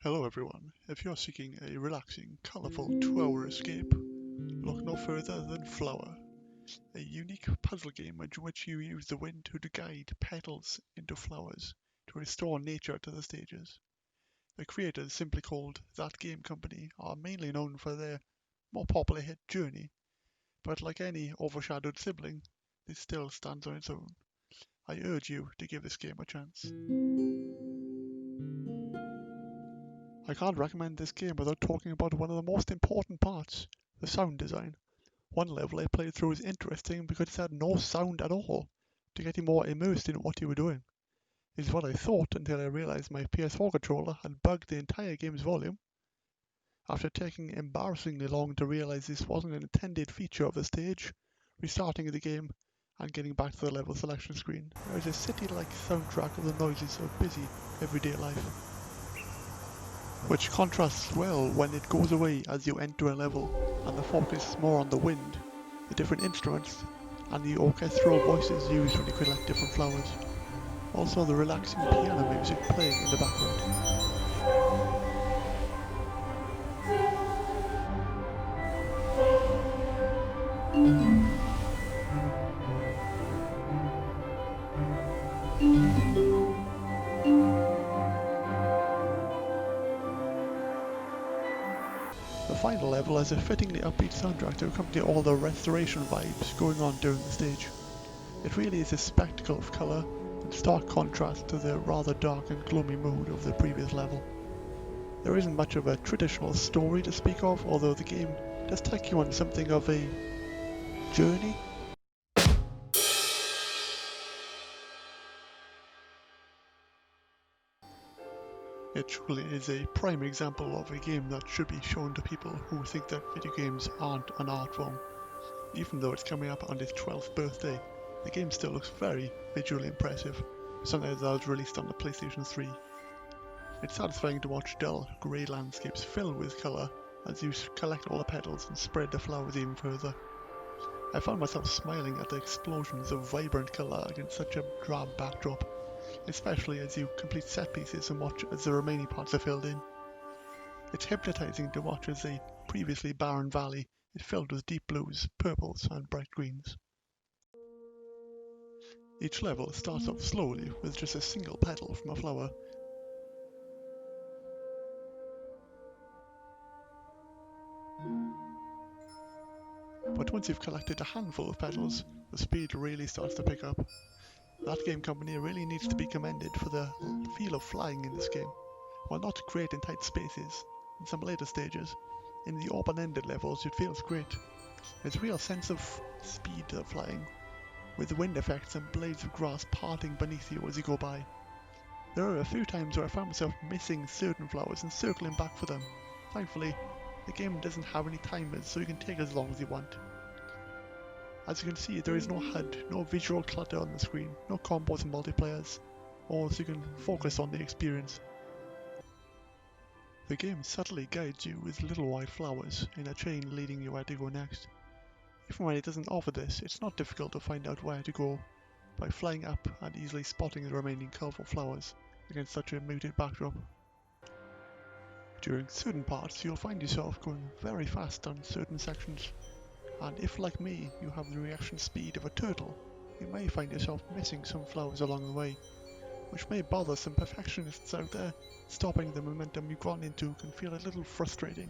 Hello everyone, if you're seeking a relaxing, colourful 2-hour escape, look no further than Flower, a unique puzzle game in which you use the wind to guide petals into flowers to restore nature to the stages. The creators, simply called That Game Company, are mainly known for their more popular hit Journey, but like any overshadowed sibling, this still stands on its own. I urge you to give this game a chance. I can't recommend this game without talking about one of the most important parts, the sound design. One level I played through was interesting because it had no sound at all, to get you more immersed in what you were doing. Is what I thought until I realized my PS4 controller had bugged the entire game's volume. After taking embarrassingly long to realize this wasn't an intended feature of the stage, restarting the game and getting back to the level selection screen, there is a city-like soundtrack of the noises of busy, everyday life, which contrasts well when it goes away as you enter a level and the focus is more on the wind, the different instruments, and the orchestral voices used when you collect different flowers. Also the relaxing piano music playing in the background. The final level has a fittingly upbeat soundtrack to accompany all the restoration vibes going on during the stage. It really is a spectacle of colour, in stark contrast to the rather dark and gloomy mood of the previous level. There isn't much of a traditional story to speak of, although the game does take you on something of a journey. It truly is a prime example of a game that should be shown to people who think that video games aren't an art form. Even though it's coming up on its 12th birthday, the game still looks very visually impressive, something that was released on the PlayStation 3. It's satisfying to watch dull, grey landscapes fill with colour as you collect all the petals and spread the flowers even further. I found myself smiling at the explosions of vibrant colour against such a drab backdrop, especially as you complete set pieces and watch as the remaining parts are filled in. It's hypnotizing to watch as a previously barren valley is filled with deep blues, purples and bright greens. Each level starts off slowly with just a single petal from a flower. But once you've collected a handful of petals, the speed really starts to pick up. That Game Company really needs to be commended for the feel of flying in this game. While not great in tight spaces, in some later stages, in the open-ended levels it feels great. There's a real sense of speed of flying, with wind effects and blades of grass parting beneath you as you go by. There are a few times where I found myself missing certain flowers and circling back for them. Thankfully, the game doesn't have any timers, so you can take as long as you want. As you can see, there is no HUD, no visual clutter on the screen, no combos and multiplayers, all so you can focus on the experience. The game subtly guides you with little white flowers in a chain leading you where to go next. Even when it doesn't offer this, it's not difficult to find out where to go by flying up and easily spotting the remaining colourful flowers against such a muted backdrop. During certain parts, you'll find yourself going very fast on certain sections, and if like me, you have the reaction speed of a turtle, you may find yourself missing some flowers along the way, which may bother some perfectionists out there. Stopping the momentum you've gotten into can feel a little frustrating,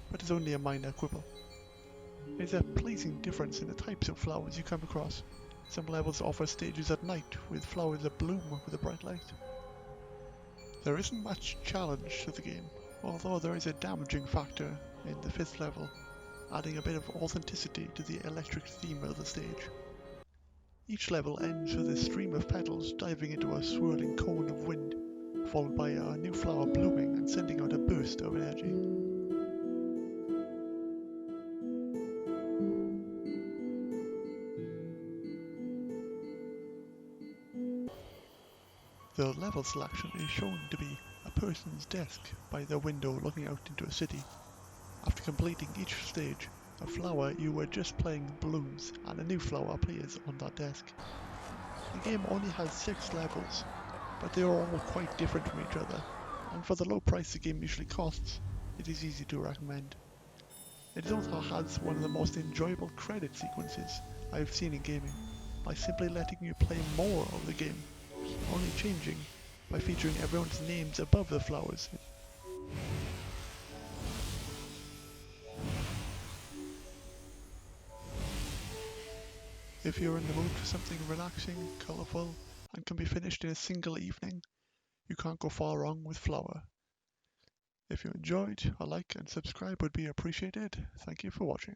but it's only a minor quibble. There's a pleasing difference in the types of flowers you come across. Some levels offer stages at night with flowers that bloom with a bright light. There isn't much challenge to the game, although there is a damaging factor in the 5th level, adding a bit of authenticity to the electric theme of the stage. Each level ends with a stream of petals diving into a swirling cone of wind, followed by a new flower blooming and sending out a burst of energy. The level selection is shown to be a person's desk by their window looking out into a city. After completing each stage, a flower you were just playing blooms and a new flower appears on that desk. The game only has 6 levels, but they are all quite different from each other, and for the low price the game usually costs, it is easy to recommend. It also has one of the most enjoyable credit sequences I have seen in gaming, by simply letting you play more of the game, only changing by featuring everyone's names above the flowers. If you're in the mood for something relaxing, colourful, and can be finished in a single evening, you can't go far wrong with Flower. If you enjoyed, a like and subscribe would be appreciated. Thank you for watching.